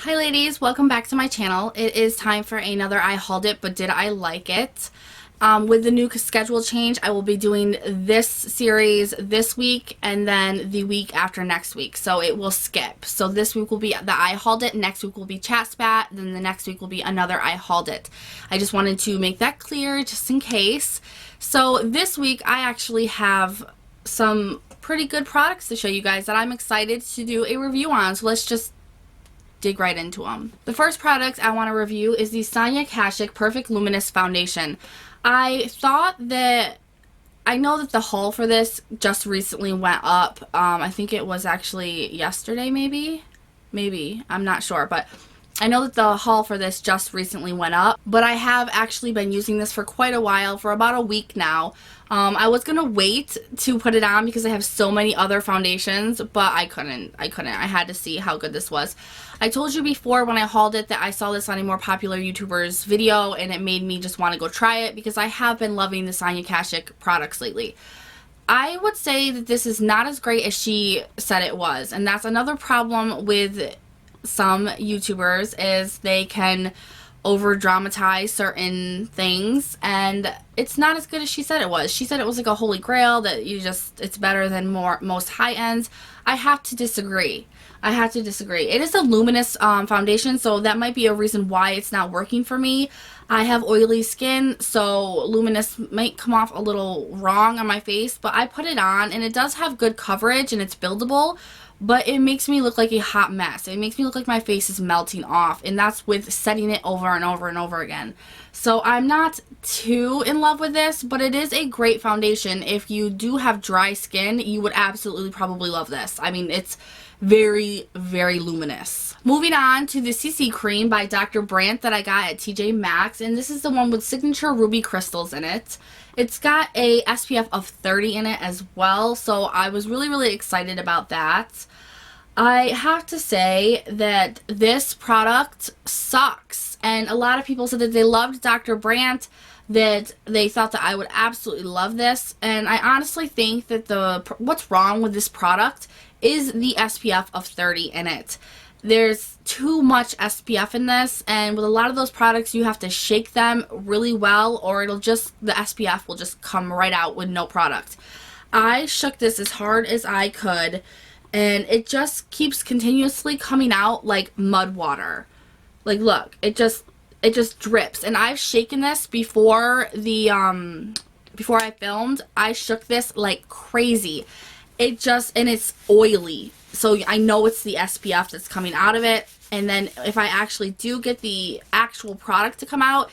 Hi ladies, welcome back to my channel. It is time for another I hauled it but did I like it. With the new schedule change, I will be doing this series this week and then the week after next week. So it will skip. So this week will be the I hauled it, next week will be Chat Spat, then the next week will be another I hauled it. I just wanted to make that clear just in case. So this week I actually have some pretty good products to show you guys that I'm excited to do a review on. So let's just dig right into them. The first product I want to review is the Sonia Kashuk Perfect Luminous Foundation. I know that the haul for this just recently went up. I think it was actually yesterday, maybe, I'm not sure, but I know that the haul for this just recently went up, but I have actually been using this for quite a while, for about a week now. I was gonna wait to put it on because I have so many other foundations, but I couldn't. I had to see how good this was. I told you before when I hauled it that I saw this on a more popular YouTuber's video and it made me just want to go try it because I have been loving the Sonia Kashuk products lately. I would say that this is not as great as she said it was, and that's another problem with some YouTubers, is they can over dramatize certain things and it's not as good as she said it was. She said it was like a holy grail, that it's better than most high ends. I have to disagree. It is a luminous foundation, so that might be a reason why it's not working for me. I have oily skin, so luminous might come off a little wrong on my face, but I put it on and it does have good coverage and it's buildable, but it makes me look like a hot mess. It makes me look like my face is melting off, and that's with setting it over and over and over again. So I'm not too in love with this, but it is a great foundation. If you do have dry skin, you would absolutely probably love this. I mean, it's very, very luminous. Moving on to the CC Cream by Dr.Brant that I got at TJMaxx, and this is the one with signature ruby crystals in it. It's got a SPF of 30 in it as well, so I was really, really excited about that. I have to say that this product sucks, and a lot of people said that they loved Dr.Brant, that they thought that I would absolutely love this, and I honestly think that what's wrong with this product is the SPF of 30 in it. There's too much SPF in this, and with a lot of those products you have to shake them really well or the SPF will just come right out with no product. I shook this as hard as I could and it just keeps continuously coming out like mud water. Like, look, it just drips. And I've shaken this before before I filmed. I shook this like crazy. And it's oily, so I know it's the SPF that's coming out of it. And then if I actually do get the actual product to come out,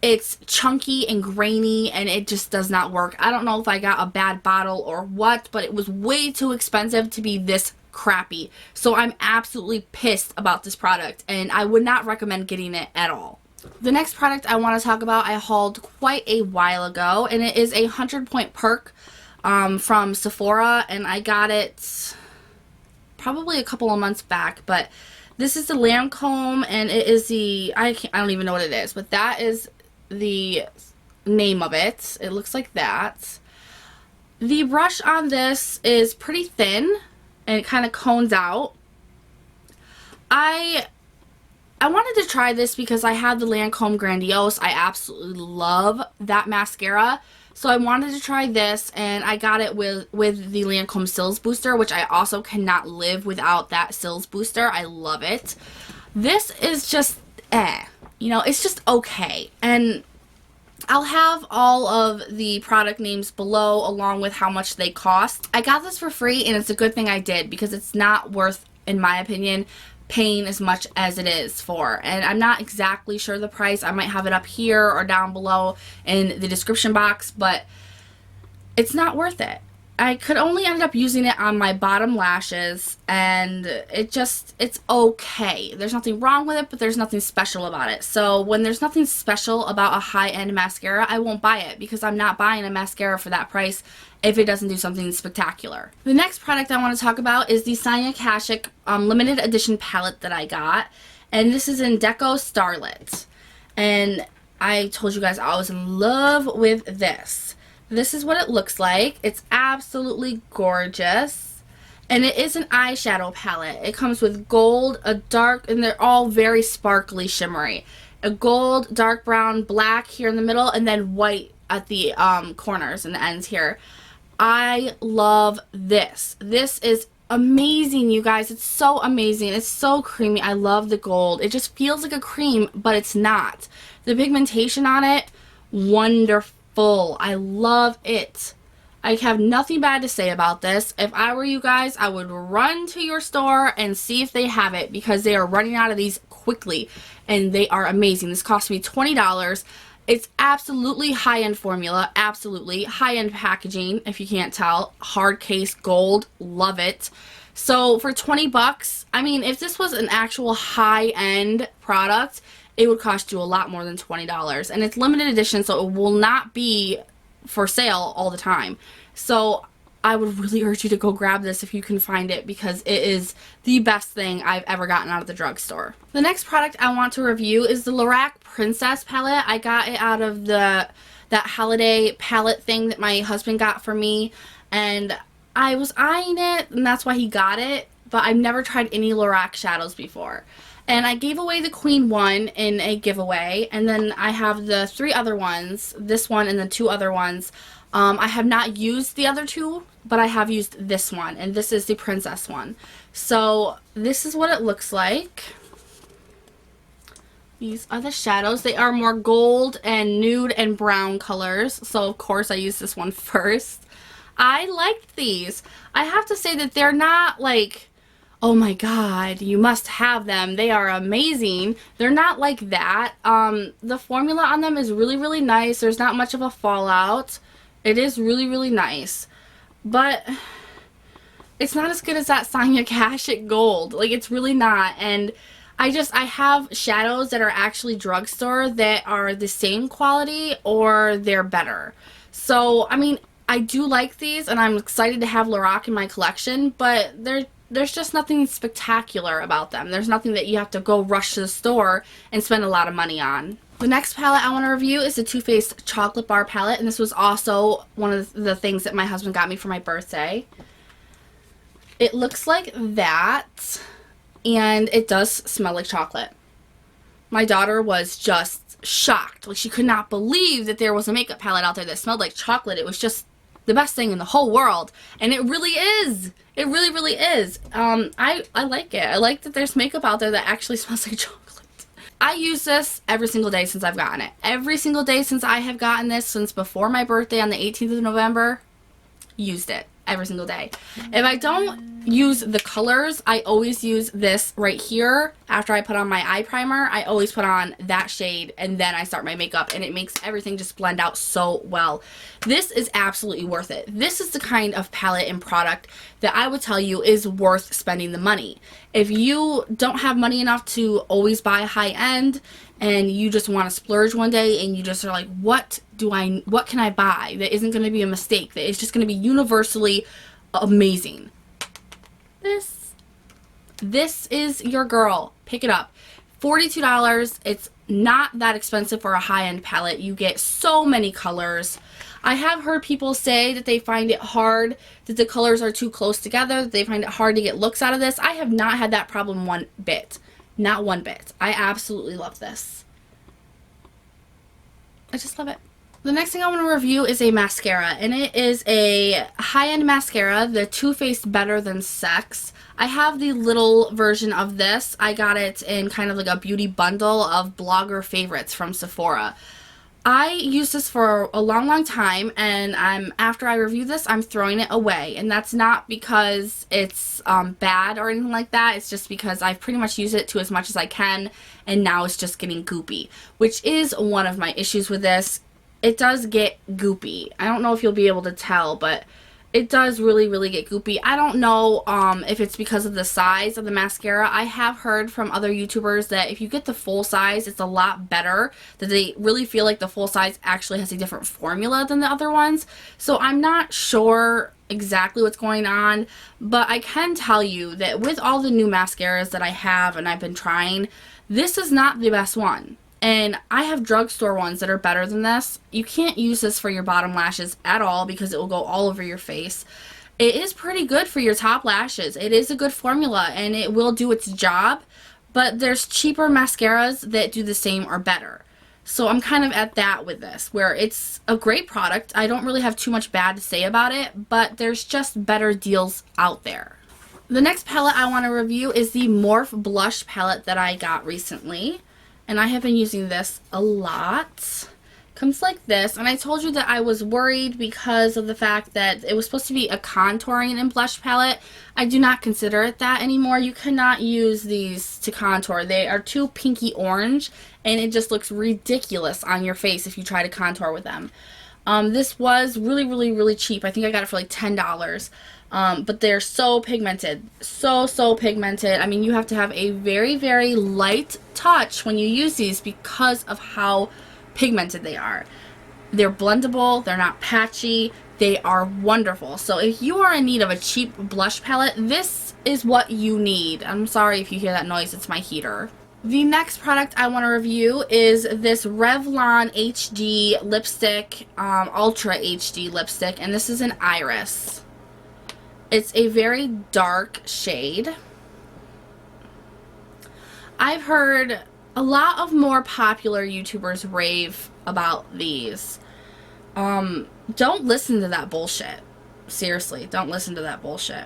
it's chunky and grainy and it just does not work. I don't know if I got a bad bottle or what, but it was way too expensive to be this crappy. So I'm absolutely pissed about this product and I would not recommend getting it at all. The next product I want to talk about I hauled quite a while ago, and it is a 100-point perk from Sephora, and I got it probably a couple of months back, but this is the Lancome, and it is I don't even know what it is, but that is the name of it. It looks like that. The brush on this is pretty thin and it kind of cones out. I wanted to try this because I had the Lancome Grandiose. I absolutely love that mascara, so I wanted to try this, and I got it with the Lancome Cils Booster, which I also cannot live without that Cils Booster. I love it. This is just you know, it's just okay. And I'll have all of the product names below along with how much they cost. I got this for free, and it's a good thing I did because it's not worth, in my opinion, paying as much as it is for. And I'm not exactly sure the price. I might have it up here or down below in the description box, but it's not worth it. I could only end up using it on my bottom lashes, and it's okay. There's nothing wrong with it, but there's nothing special about it. So when there's nothing special about a high-end mascara, I won't buy it because I'm not buying a mascara for that price if it doesn't do something spectacular. The next product I want to talk about is the Sonia Kashuk limited edition palette that I got, and this is in Deco Starlet. And I told you guys I was in love with this. This is what it looks like. It's absolutely gorgeous. And it is an eyeshadow palette. It comes with gold, a dark, and they're all very sparkly, shimmery. A gold, dark brown, black here in the middle, and then white at the corners and the ends here. I love this. This is amazing, you guys. It's so amazing. It's so creamy. I love the gold. It just feels like a cream, but it's not. The pigmentation on it, wonderful. I love it. I have nothing bad to say about this. If I were you guys, I would run to your store and see if they have it, because they are running out of these quickly and they are amazing. This cost me $20. It's absolutely high-end formula, absolutely high-end packaging, if you can't tell. Hard case, gold, love it. So for 20 bucks, I mean, if this was an actual high-end product, it would cost you a lot more than $20. And it's limited edition, so it will not be for sale all the time. So I would really urge you to go grab this if you can find it, because it is the best thing I've ever gotten out of the drugstore. The next product I want to review is the Lorac Princess palette. I got it out of that holiday palette thing that my husband got for me, and I was eyeing it, and that's why he got it, but I've never tried any Lorac shadows before. And I gave away the Queen one in a giveaway, and then I have the 3 other ones, this one and the 2 other ones. I have not used the other 2, but I have used this one, and this is the Princess one. So this is what it looks like. These are the shadows. They are more gold and nude and brown colors, so of course I used this one first. I liked these. I have to say that they're not like, oh my god, you must have them, they are amazing. They're not like that. The formula on them is really, really nice. There's not much of a fallout. It is really, really nice. But it's not as good as that Sonia Kashuk gold. Like, it's really not. And I have shadows that are actually drugstore that are the same quality or they're better. So, I mean, I do like these, and I'm excited to have Lorac in my collection, but there's just nothing spectacular about them. There's nothing that you have to go rush to the store and spend a lot of money on. The next palette I want to review is the Too Faced Chocolate Bar palette, and this was also one of the things that my husband got me for my birthday. It looks like that, and it does smell like chocolate. My daughter was just shocked. Like, she could not believe that there was a makeup palette out there that smelled like chocolate. It was just the best thing in the whole world, and it really is. It really, really is. I like it. I like that there's makeup out there that actually smells like chocolate. I use this every single day since I've gotten it. Every single day since I have gotten this, since before my birthday on the 18th of November, used it every single day. If I don't use the colors, I always use this right here. After I put on my eye primer, I always put on that shade, and then I start my makeup, and it makes everything just blend out so well. This is absolutely worth it. This is the kind of palette and product that I would tell you is worth spending the money. If you don't have money enough to always buy high end, and you just want to splurge one day, and you just are like, what can I buy that isn't going to be a mistake, that is just going to be universally amazing? This is your girl. Pick it up. $42. It's not that expensive for a high-end palette. You get so many colors. I have heard people say that they find it hard, that the colors are too close together, that they find it hard to get looks out of this. I have not had that problem one bit. Not one bit. I absolutely love this. I just love it. The next thing I want to review is a mascara, and it is a high-end mascara, the Too Faced Better Than Sex. I have the little version of this. I got it in kind of like a beauty bundle of blogger favorites from Sephora. I used this for a long, long time, and after I review this, I'm throwing it away. And that's not because it's bad or anything like that. It's just because I've pretty much used it to as much as I can, and now it's just getting goopy, which is one of my issues with this. It does get goopy. I don't know if you'll be able to tell, but it does really, really get goopy. I don't know if it's because of the size of the mascara. I have heard from other YouTubers that if you get the full size, it's a lot better, that they really feel like the full size actually has a different formula than the other ones. So I'm not sure exactly what's going on, but I can tell you that with all the new mascaras that I have and I've been trying, this is not the best one. And I have drugstore ones that are better than this. You can't use this for your bottom lashes at all because it will go all over your face. It is pretty good for your top lashes. It is a good formula and it will do its job, but there's cheaper mascaras that do the same or better. So I'm kind of at that with this, where it's a great product. I don't really have too much bad to say about it, but there's just better deals out there. The next palette I want to review is the Morph blush palette that I got recently, and I have been using this a lot. Comes like this, and I told you that I was worried because of the fact that it was supposed to be a contouring and blush palette. I do not consider it that anymore. You cannot use these to contour. They are too pinky orange, and it just looks ridiculous on your face if you try to contour with them. This was really cheap. I think I got it for like $10. But they're so pigmented. So pigmented. I mean, you have to have a very light touch when you use these because of how pigmented they are. They're blendable, they're not patchy, they are wonderful. So if you are in need of a cheap blush palette, this is what you need. I'm sorry if you hear that noise, it's my heater. The next product I want to review is this Revlon HD Lipstick, Ultra HD Lipstick, and this is an Iris. It's a very dark shade. I've heard a lot of more popular YouTubers rave about these. Don't listen to that bullshit. Seriously, don't listen to that bullshit.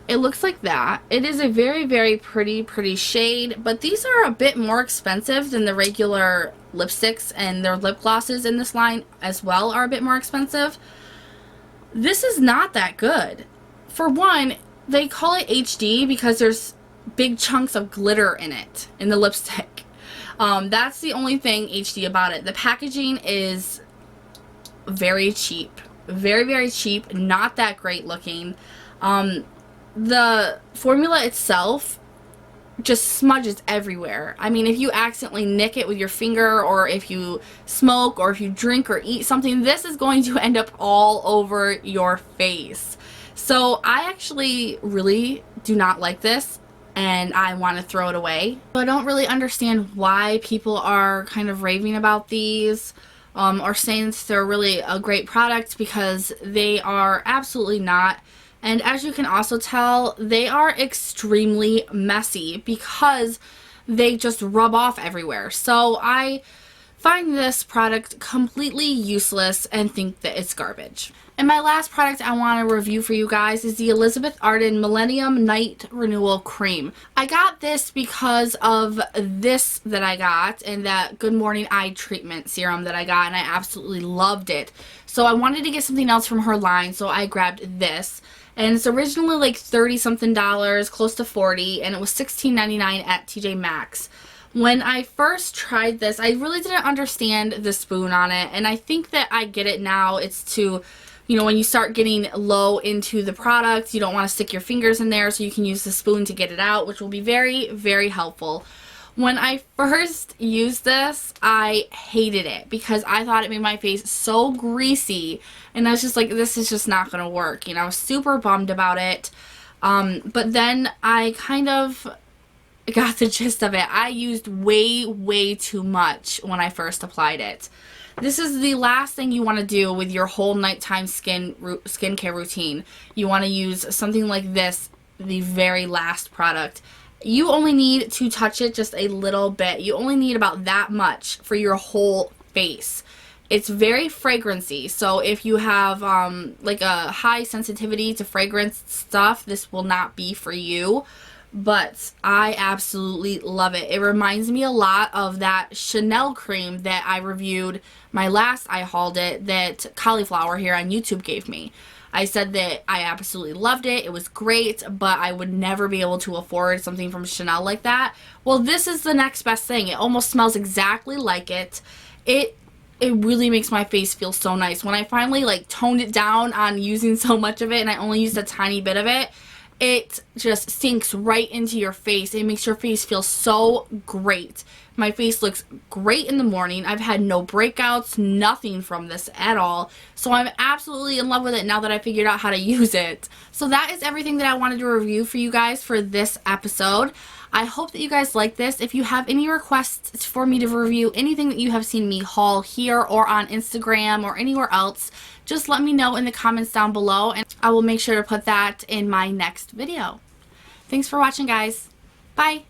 It looks like that. It is a very pretty shade, but these are a bit more expensive than the regular lipsticks, and their lip glosses in this line as well are a bit more expensive. This is not that good. For one, they call it HD because there's big chunks of glitter in it, in the lipstick. That's the only thing HD about it. The packaging is very cheap. Very cheap. Not that great looking. The formula itself just smudges everywhere. I mean, if you accidentally nick it with your finger, or if you smoke, or if you drink or eat something, this is going to end up all over your face. So I actually really do not like this, and I want to throw it away. So I don't really understand why people are kind of raving about these, or saying that they're really a great product, because they are absolutely not. And as you can also tell, they are extremely messy because they just rub off everywhere. So I find this product completely useless and think that it's garbage. And my last product I want to review for you guys is the Elizabeth Arden Millenium Night Renewal Cream. I got this because of this that I got, and that Good Morning Eye Treatment serum that I got, and I absolutely loved it. So I wanted to get something else from her line, so I grabbed this. And it's originally like $30 something, close to $40, and it was $16.99 at TJMaxx. When I first tried this, I really didn't understand the spoon on it, and I think that I get it now. It's to, you know, when you start getting low into the product, you don't want to stick your fingers in there, so you can use the spoon to get it out, which will be very helpful. When I first used this, I hated it because I thought it made my face so greasy, and I was just like, this is just not going to work. You know, I was super bummed about it, but then I kind of got the gist of it. I used way too much when I first applied it. This is the last thing you want to do with your whole nighttime skincare routine. You want to use something like this, the very last product. You only need to touch it just a little bit. You only need about that much for your whole face. It's very fragrancy, so if you have like a high sensitivity to fragrance stuff, this will not be for you. But I absolutely love it. It reminds me a lot of that Chanel cream that I reviewed my last I hauled it, that Cauliflower here on YouTube gave me. I said that I absolutely loved it. It was great, but I would never be able to afford something from Chanel like that. Well, this is the next best thing. It almost smells exactly like it. It really makes my face feel so nice. When I finally like toned it down on using so much of it, and I only used a tiny bit of it, it just sinks right into your face. It makes your face feel so great. My face looks great in the morning. I've had no breakouts, nothing from this at all. So I'm absolutely in love with it now that I figured out how to use it. So that is everything that I wanted to review for you guys for this episode. I hope that you guys like this. If you have any requests for me to review anything that you have seen me haul here or on Instagram or anywhere else, just let me know in the comments down below, and I will make sure to put that in my next video. Thanks for watching, guys. Bye.